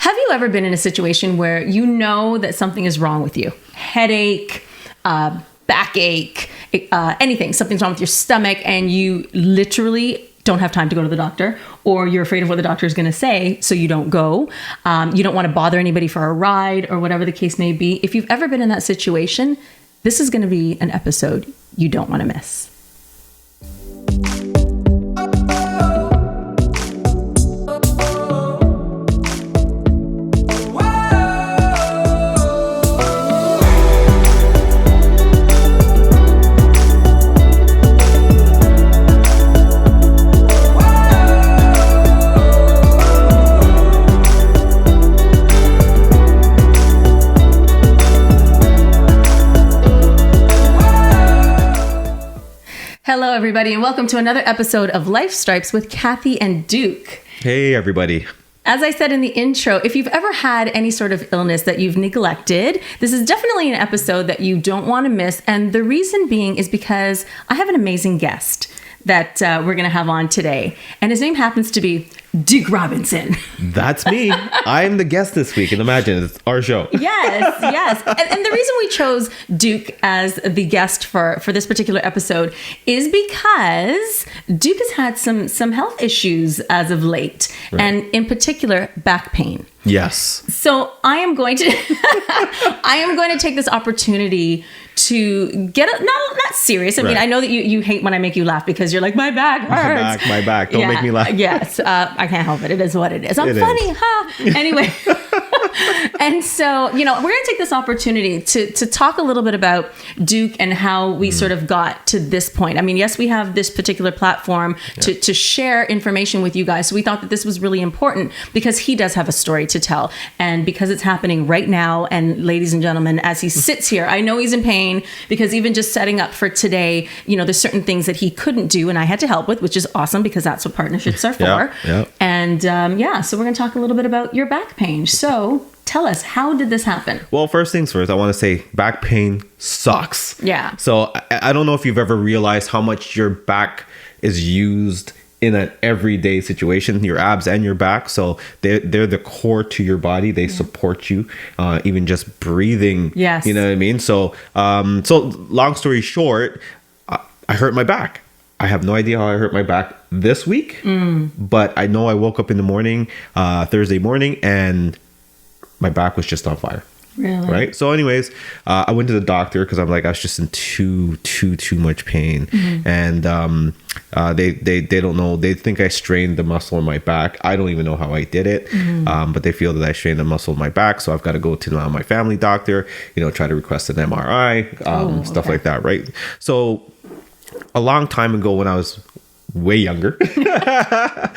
Have you ever been in a situation where you know that something is wrong with you? Headache, backache, anything. Something's wrong with your stomach and you literally don't have time to go to the doctor, or you're afraid of what the doctor is going to say, so you don't go. You don't want to bother anybody for a ride or whatever the case may be. If you've ever been in that situation, this is going to be an episode you don't want to miss. Hello, everybody, and welcome to another episode of Life Stripes with Kathy and Duke. Hey, everybody. As I said in the intro, if you've ever had any sort of illness that you've neglected, this is definitely an episode that you don't want to miss. And the reason being is because I have an amazing guest that we're going to have on today. And his name happens to be Duke Robinson. That's me. I'm the guest this week. And imagine, it's our show. Yes. And the reason we chose Duke as the guest for this particular episode is because Duke has had some health issues as of late. Right. And in particular, back pain. Yes. So I am going to take this opportunity to get not serious. I mean, I know that you hate when I make you laugh because you're like, my back hurts. My back. Don't make me laugh. Yes. I can't help it. It is what it is. I'm funny, huh? Anyway. And so, we're going to take this opportunity to talk a little bit about Duke and how we sort of got to this point. I mean, yes, we have this particular platform to share information with you guys. So we thought that this was really important because he does have a story to tell. And because it's happening right now, and ladies and gentlemen, as he sits here, I know he's in pain because even just setting up for today, there's certain things that he couldn't do and I had to help with, which is awesome because that's what partnerships are for. Yeah. And so we're going to talk a little bit about your back pain. So tell us, how did this happen? Well, first things first, I want to say back pain sucks. Yeah. So I don't know if you've ever realized how much your back is used in an everyday situation, your abs and your back. So they're the core to your body. They support you, even just breathing. Yes. You know what I mean? So, so long story short, I hurt my back. I have no idea how I hurt my back this week, but I know I woke up in the morning, Thursday morning, and my back was just on fire. Really? Right. So anyways, I went to the doctor because I'm like, I was just in too much pain. And they don't know. They think I strained the muscle in my back. I don't even know how I did it. But they feel that I strained the muscle in my back. So I've got to go to my family doctor, try to request an MRI, stuff like that. Right. So a long time ago when I was way younger, I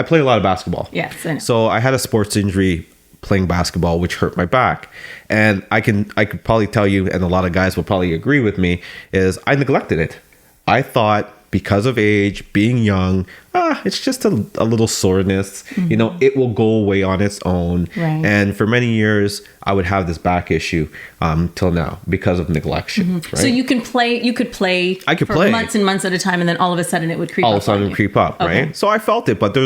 played a lot of basketball. Yes. I know. So I had a sports injury playing basketball, which hurt my back. And I could probably tell you, and a lot of guys will probably agree with me, is I neglected it. I thought because of age, being young, it's just a little soreness. It will go away on its own. Right. And for many years, I would have this back issue till now because of neglection. Right? So you could play for months and months at a time, and then all of a sudden it would creep up. All of a sudden it would creep up, right? Okay. So I felt it, but there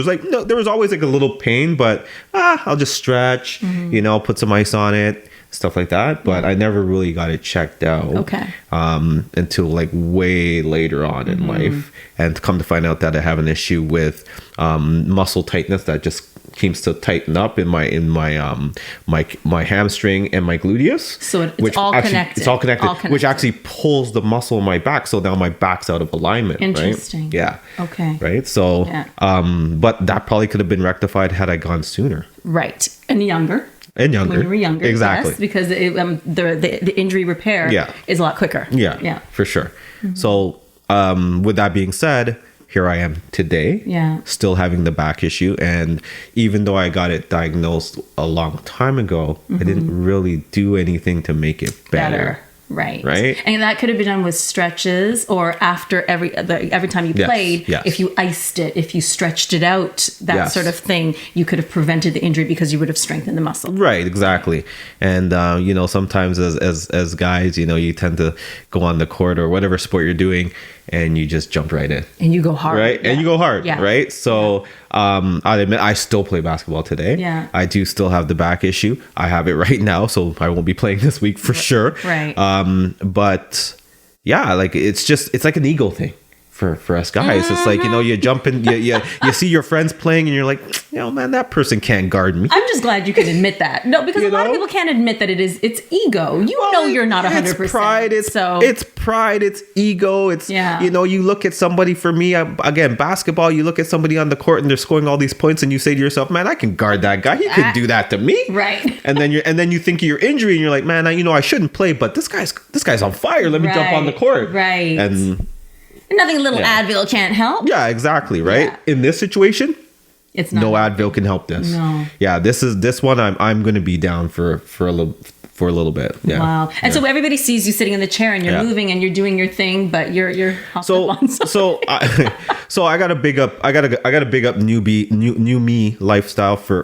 was always like a little pain, but I'll just stretch, put some ice on it, stuff like that. But I never really got it checked out. Okay. Until like way later on in life, and come to find out that I have an issue with muscle tightness that just seems to tighten up in my hamstring and my gluteus. So it's all connected. It's all connected, which actually pulls the muscle in my back. So now my back's out of alignment. Interesting. Right? Yeah. Okay. Right. So, but that probably could have been rectified had I gone sooner. Right. And younger. When you were younger. Exactly. Yes, because the injury repair is a lot quicker. Yeah. For sure. So, with that being said, here I am today, still having the back issue. And even though I got it diagnosed a long time ago, I didn't really do anything to make it better. Right. Right. And that could have been done with stretches, or after every time you played, if you iced it, if you stretched it out, that sort of thing, you could have prevented the injury because you would have strengthened the muscle. Right. Exactly. And, sometimes as guys, you tend to go on the court or whatever sport you're doing and you just jump right in. And you go hard. Right. Yeah. And you go hard. Yeah. Right. So, I'll admit I still play basketball today. Yeah. I do still have the back issue. I have it right now, so I won't be playing this week for sure. Right. But yeah, like it's like an ego thing for us guys. It's like, you jump in, you see your friends playing and you're like, man, that person can't guard me. I'm just glad you can admit that. No, because a lot of people can't admit that it's ego. You're not 100%. It's pride. It's pride. It's ego. It's, you look at somebody, for me, again, basketball, you look at somebody on the court and they're scoring all these points and you say to yourself, man, I can guard that guy. He could do that to me. Right. And then you think of your injury and you're like, man, I shouldn't play, but this guy's on fire. Let me jump on the court. Right. And nothing a little Advil can't help. Yeah, exactly. Right. Yeah. In this situation, it's not no Advil can help this. No. Yeah, this one I'm going to be down for a little bit. Yeah. Wow. And so everybody sees you sitting in the chair and you're moving and you're doing your thing, but you're so I got to big up new me lifestyle for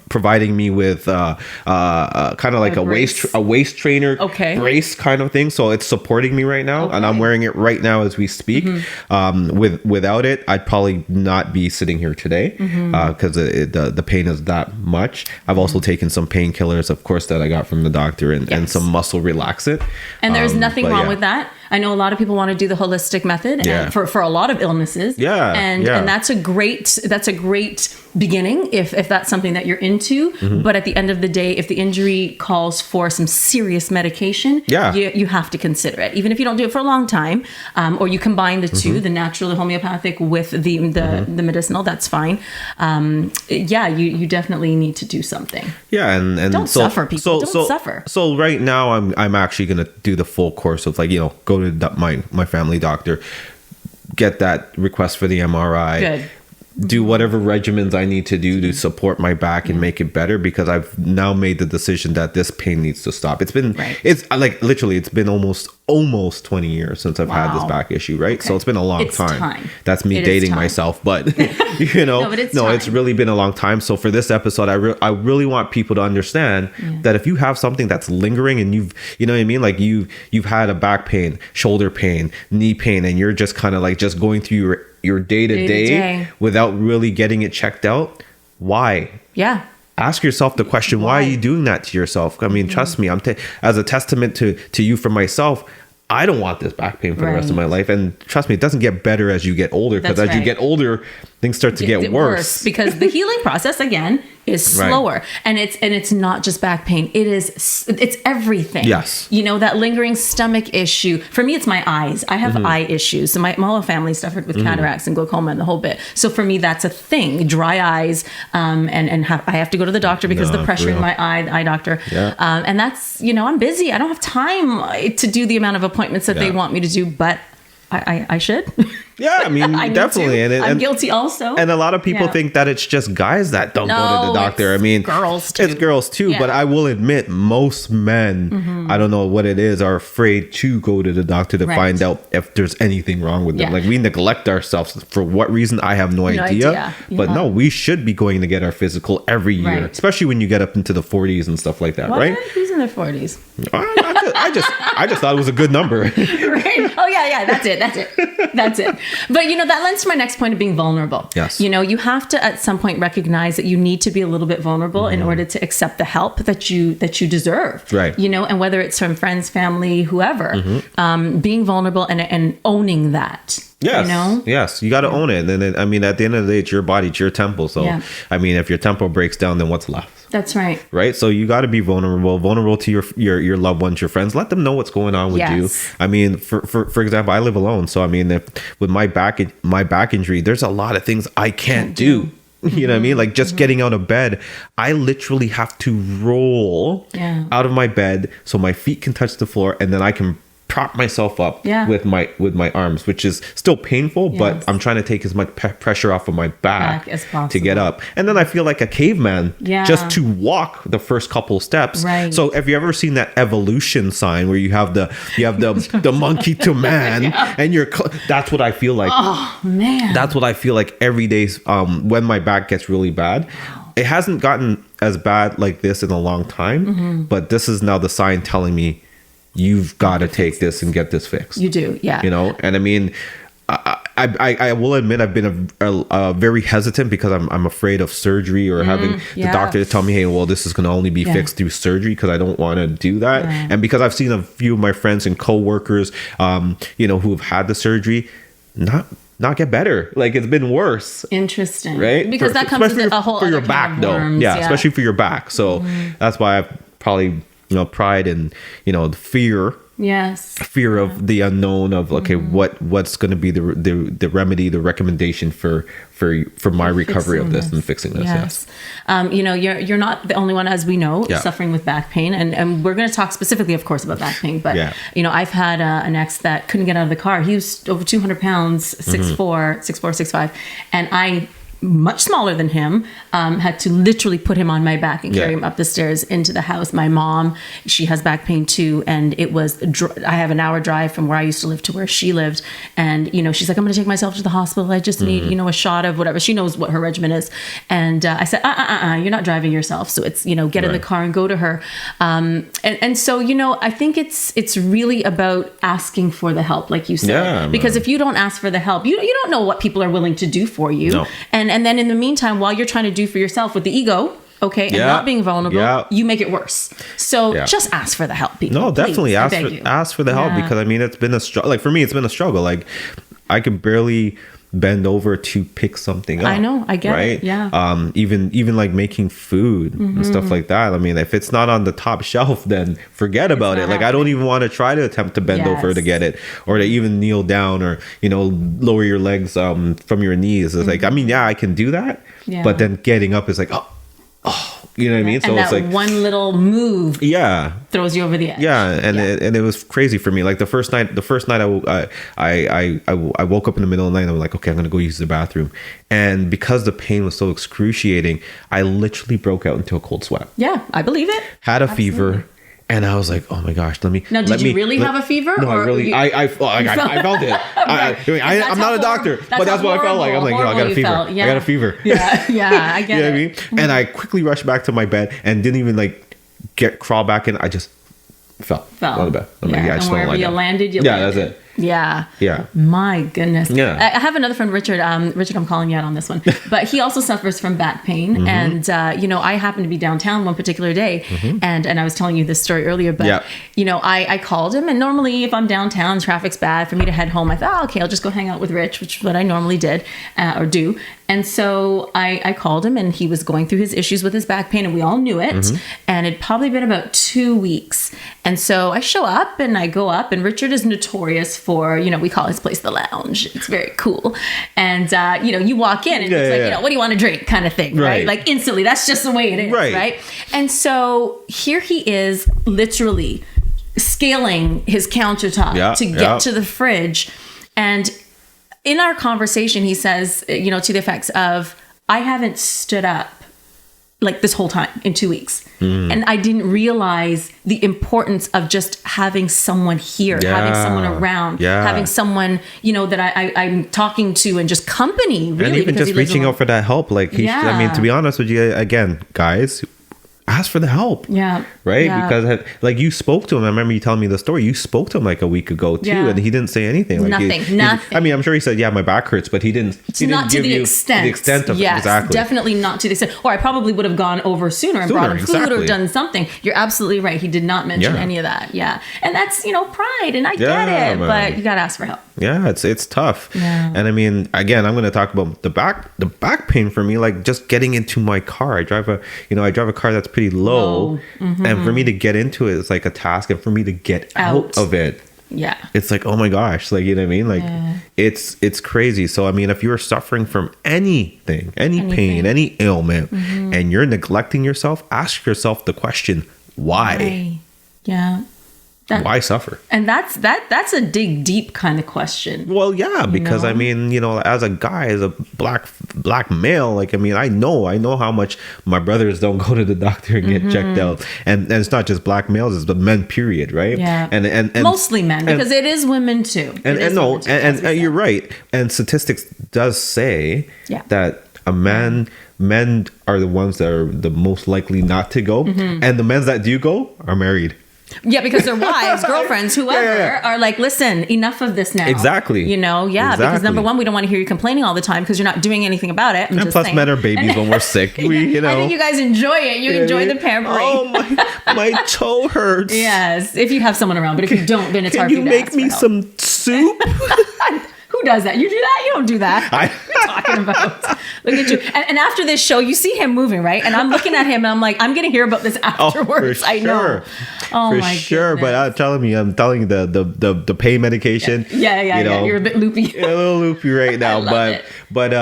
providing me with kind of like a waist trainer brace kind of thing. So it's supporting me right now, and I'm wearing it right now as we speak. Without it, I'd probably not be sitting here today because the pain is that much. I've also taken some painkillers, of course, that I got from the doctor and some muscle relaxant. And there's nothing wrong with that. I know a lot of people want to do the holistic method and for a lot of illnesses. And that's a great beginning if that's something that you're into. But at the end of the day, if the injury calls for some serious medication, you have to consider it. Even if you don't do it for a long time, or you combine the two, the natural, the homeopathic with the medicinal, that's fine. You definitely need to do something. Yeah, and don't suffer, people. Don't suffer. So right now, I'm actually gonna do the full course of go to my family doctor, get that request for the MRI. Good. Do whatever regimens I need to do to support my back and make it better, because I've now made the decision that this pain needs to stop. It's been it's like literally it's been almost 20 years since I've had this back issue, right? So it's been a long time. That's me dating myself, but it's really been a long time. So for this episode, I really want people to understand that if you have something that's lingering and you've you've had a back pain, shoulder pain, knee pain, and you're just kind of like just going through your day-to-day without really getting it checked out, why? Yeah. Ask yourself the question, why are you doing that to yourself? I mean, trust me, as a testament to you for myself, I don't want this back pain for the rest of my life. And trust me, it doesn't get better as you get older, because as you get older, things start to get worse. Because the healing process, again, is slower. And it's not just back pain. It's everything. Yes. That lingering stomach issue. For me, it's my eyes. I have eye issues. So my whole family suffered with cataracts and glaucoma and the whole bit. So for me, that's a thing. Dry eyes. I have to go to the doctor because of the pressure in my eye, the eye doctor. Yeah. And that's, I'm busy. I don't have time to do the amount of appointments that they want me to do, but I should. Yeah, I mean, definitely. And I'm guilty also. And a lot of people think that it's just guys that don't go to the doctor. I mean, girls too. It's girls too. Yeah. But I will admit, most men, I don't know what it is, are afraid to go to the doctor to find out if there's anything wrong with them. Like, we neglect ourselves. For what reason, I have no idea. Yeah. But no, we should be going to get our physical every year, especially when you get up into the 40s and stuff like that, right? Who's in their 40s? I just thought it was a good number. Right. Oh, yeah. That's it. But, that lends to my next point of being vulnerable. Yes. You have to at some point recognize that you need to be a little bit vulnerable in order to accept the help that you deserve. Right. And whether it's from friends, family, whoever, being vulnerable and owning that. Yes. Yes. You got to own it. And then, I mean, at the end of the day, it's your body, it's your temple. So, I mean, if your temple breaks down, then what's left? That's right. Right. So you got to be vulnerable to your loved ones, your friends. Let them know what's going on with you. I mean, for example, I live alone. So, I mean, with my back injury, there's a lot of things I can't do. You know what I mean? Like just getting out of bed, I literally have to roll out of my bed so my feet can touch the floor, and then I can prop myself up with my arms, which is still painful, but I'm trying to take as much pressure off of my back as possible to get up. And then I feel like a caveman just to walk the first couple steps. Right. So have you ever seen that evolution sign where you have the monkey to man and that's what I feel like. Oh man. That's what I feel like every day when my back gets really bad. It hasn't gotten as bad like this in a long time, but this is now the sign telling me you've got to take this and get this fixed. You do, yeah. And I mean, I will admit I've been a very hesitant because I'm afraid of surgery or having the doctor tell me, hey, well, this is going to only be fixed through surgery, because I don't want to do that. And because I've seen a few of my friends and coworkers, who have had the surgery, not get better. Like, it's been worse. Interesting. Right? Because that comes with a whole for other your back though. worms. Yeah, especially for your back. So that's why I've probably, pride in, the fear of the unknown of, okay, what's going to be the remedy, the recommendation for my recovery of this and fixing this. Yes. You're not the only one, as we know, suffering with back pain. And we're going to talk specifically, of course, about back pain. But, I've had an ex that couldn't get out of the car. He was over 200 pounds, 6'4", 6'5". And I, much smaller than him, had to literally put him on my back and carry him up the stairs into the house. My mom, she has back pain too, and it was I have an hour drive from where I used to live to where she lived, and she's like, I'm gonna take myself to the hospital, I just need a shot of whatever. She knows what her regimen is, and I said, you're not driving yourself, so it's get in the car and go to her, and so I think it's really about asking for the help, like you said, because if you don't ask for the help, you don't know what people are willing to do for you. And then in the meantime, while you're trying to do for yourself with the ego, and not being vulnerable, you make it worse. So just ask for the help, people. No, definitely. Please, ask for the help, because I mean, it's been a struggle. Like, for me, it's been a struggle. Like, I could barely bend over to pick something up. I know, I get it. Yeah. Even like making food and stuff like that. I mean, if it's not on the top shelf, then forget about it. Like, I don't even want to try to attempt to bend over to get it, or to even kneel down, or lower your legs from your knees. It's like, I mean, I can do that, but then getting up is like, you know what I mean? So and it's that like one little move throws you over the edge. It was crazy for me. Like, the first night I woke up in the middle of the night and I'm like, okay, I'm gonna go use the bathroom, and because the pain was so excruciating, I literally broke out into a cold sweat. I believe it. Had a fever. And I was like, oh my gosh, Did you really have a fever? No, I felt it. I'm not a doctor, but that's what I felt like. I'm like, I got a fever. I got a fever. I get it. You know what I mean? And I quickly rushed back to my bed and didn't even crawl back in. I just fell on the bed. I'm like, I just and wherever you landed, that's it. Yeah. Yeah. My goodness. Yeah. I have another friend, Richard. Richard, I'm calling you out on this one. But he also suffers from back pain. And, I happened to be downtown one particular day. And I was telling you this story earlier. But, I called him. And normally if I'm downtown, traffic's bad for me to head home. I thought, okay, I'll just go hang out with Rich, which is what I normally did or do. And so I called him, and he was going through his issues with his back pain, and we all knew it. And it'd probably been about 2 weeks. And so I show up and I go up, and Richard is notorious for, we call his place the lounge. It's very cool. And, you walk in and it's like, what do you want to drink kind of thing, right? Like, instantly, that's just the way it is, right? And so here he is literally scaling his countertop to get to the fridge. And in our conversation, he says, to the effects of, I haven't stood up like this whole time in 2 weeks. And I didn't realize the importance of just having someone here, having someone around, having someone, that I'm talking to, and just company, really. And even just reaching out for that help. Like, I mean, to be honest with you, again, guys, ask for the help. Right? Because you spoke to him. I remember you telling me the story. You spoke to him like a week ago too, and he didn't say anything. Like, nothing. I mean, I'm sure he said, my back hurts, but he didn't not to give the you extent. The extent of it. Exactly. Definitely not to the extent. Or I probably would have gone over sooner and brought him food or done something. You're absolutely right. He did not mention any of that. And that's, pride, and I get it, but you got to ask for help. Yeah, it's tough. And I mean, again, I'm going to talk about the back pain for me, like just getting into my car. I drive a car that's pretty low. And for me to get into it, it's like a task, and for me to get out of it, it's like, oh my gosh, like, you know what I mean? Like, it's crazy. So I mean, if you're suffering from anything, any pain, any ailment, and you're neglecting yourself, ask yourself the question, why? Why suffer? And that's a dig deep kind of question. Well, because I mean, as a guy, as a black male, like, I mean, I know how much my brothers don't go to the doctor and get checked out, and it's not just black males, it's the men, period, right? And mostly men, because it is women too. And you're right. And statistics does say that men are the ones that are the most likely not to go, and the men that do go are married. Yeah, because their wives, girlfriends, whoever are like, listen, enough of this now. Exactly. You know, because number one, we don't want to hear you complaining all the time because you're not doing anything about it. And plus, men are babies when we're sick. We, I think you guys enjoy it. You enjoy the pampering. Oh, my toe hurts. Yes, if you have someone around, but if you don't, then it's hard for you to make me some soup? Who does that? You do that? You don't do that. What are you talking about? Look at you. And after this show, you see him moving, right? And I'm looking at him and I'm like, I'm going to hear about this afterwards. I know. Oh, for sure. But I'm telling you the pain medication. Yeah. You're a bit loopy. A little loopy right now. But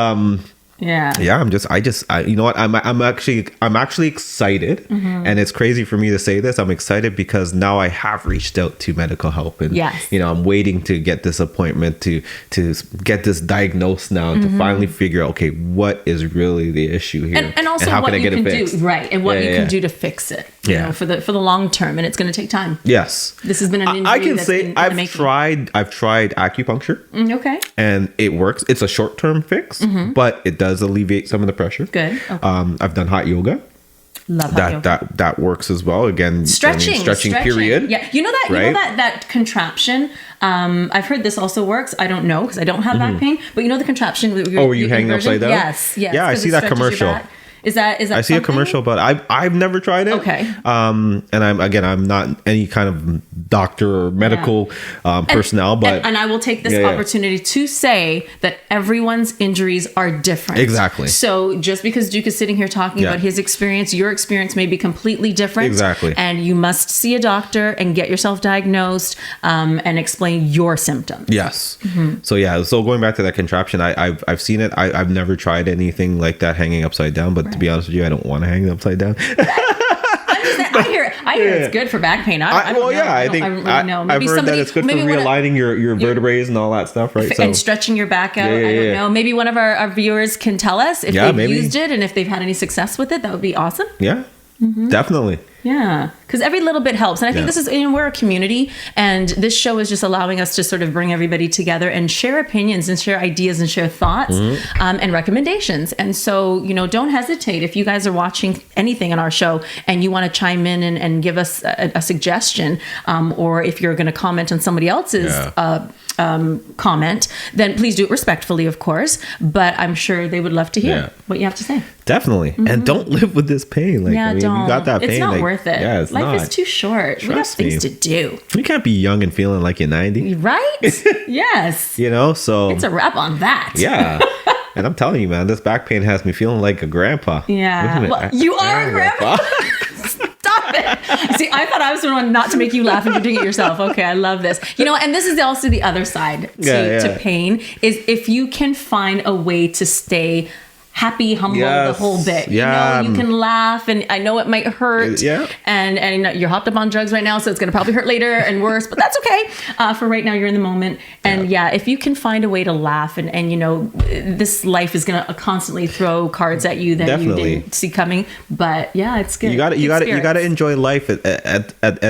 yeah, you know what? I'm actually excited, and it's crazy for me to say this. I'm excited because now I have reached out to medical help, and I'm waiting to get this appointment to get this diagnosed now, and to finally figure out, okay, what is really the issue here, and also how what can I you get can it fixed? do, right, and what you can do to fix it, you know, for the long term, and it's going to take time. Yes, this has been an injury. I can say I've tried acupuncture, okay, and it works. It's a short term fix, but it does alleviate some of the pressure. Good. Okay. I've done hot yoga. Love hot yoga. That works as well. Again, stretching period. Yeah, you know that right? you know that contraption. I've heard this also works. I don't know because I don't have back pain. But you know the contraption. Were you hanging upside down? Yes. Yeah, I see that commercial. Is that I see something? a commercial, but I've never tried it. Okay. And I'm not any kind of doctor or medical personnel, but and I will take this opportunity to say that everyone's injuries are different. Exactly. So just because Duke is sitting here talking about his experience, your experience may be completely different. Exactly. And you must see a doctor and get yourself diagnosed and explain your symptoms. Yes. So going back to that contraption, I've seen it. I've never tried anything like that hanging upside down, but to be honest with you, I don't want to hang upside down. I hear it's good for back pain. I don't know. I think I know. Maybe I've heard that it's good for realigning your vertebrae and all that stuff, right? And stretching your back out. I don't know. Maybe one of our viewers can tell us if they've used it and if they've had any success with it. That would be awesome. Yeah, definitely. Yeah, because every little bit helps. And I think this is, we're a community, and this show is just allowing us to sort of bring everybody together and share opinions and share ideas and share thoughts and recommendations. And so, don't hesitate if you guys are watching anything on our show and you want to chime in and give us a suggestion, or if you're going to comment on somebody else's comment, then please do it respectfully, of course. But I'm sure they would love to hear what you have to say. Definitely. And don't live with this pain. Like, don't. You got that pain. It's not worth it. Yeah, Life is too short. We got things to do. You can't be young and feeling like you're 90. Right? Yes. So. It's a wrap on that. Yeah. And I'm telling you, man, this back pain has me feeling like a grandpa. Yeah. Well, you are a grandpa. Stop it. See, I thought I was the one not to make you laugh and you're doing it yourself. Okay, I love this. And this is also the other side to pain, is if you can find a way to stay happy, humble, the whole bit. You can laugh, and I know it might hurt. And you're hopped up on drugs right now, so it's going to probably hurt later and worse, but that's okay. For right now, you're in the moment. And if you can find a way to laugh, and this life is going to constantly throw cards at you that you didn't see coming. But it's good. You got to enjoy life at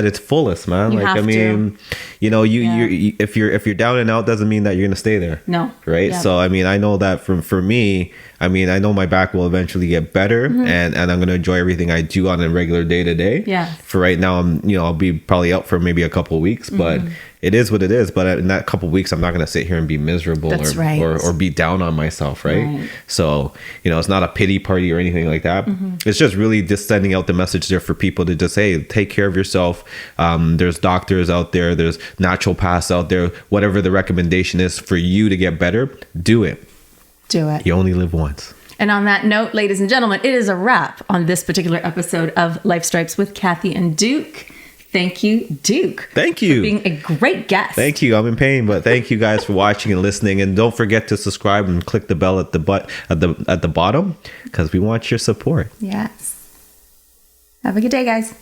its fullest, man. You if you're down and out, doesn't mean that you're going to stay there. No. Right. Yeah. So I know that for me, I know my back will eventually get better, and I'm going to enjoy everything I do on a regular day to day. Yeah. For right now, I'll be probably out for maybe a couple of weeks, but it is what it is. But in that couple of weeks, I'm not going to sit here and be miserable or be down on myself. Right. So, it's not a pity party or anything like that. It's just really just sending out the message there for people to just, hey, take care of yourself. There's doctors out there. There's natural paths out there. Whatever the recommendation is for you to get better, do it. Do it. You only live once. And on that note, ladies and gentlemen, it is a wrap on this particular episode of Life Stripes with Kathy and Duke. Thank you, Duke. Thank you. For being a great guest. Thank you. I'm in pain, but thank you guys for watching and listening. And don't forget to subscribe and click the bell at the bottom, because we want your support. Yes. Have a good day, guys.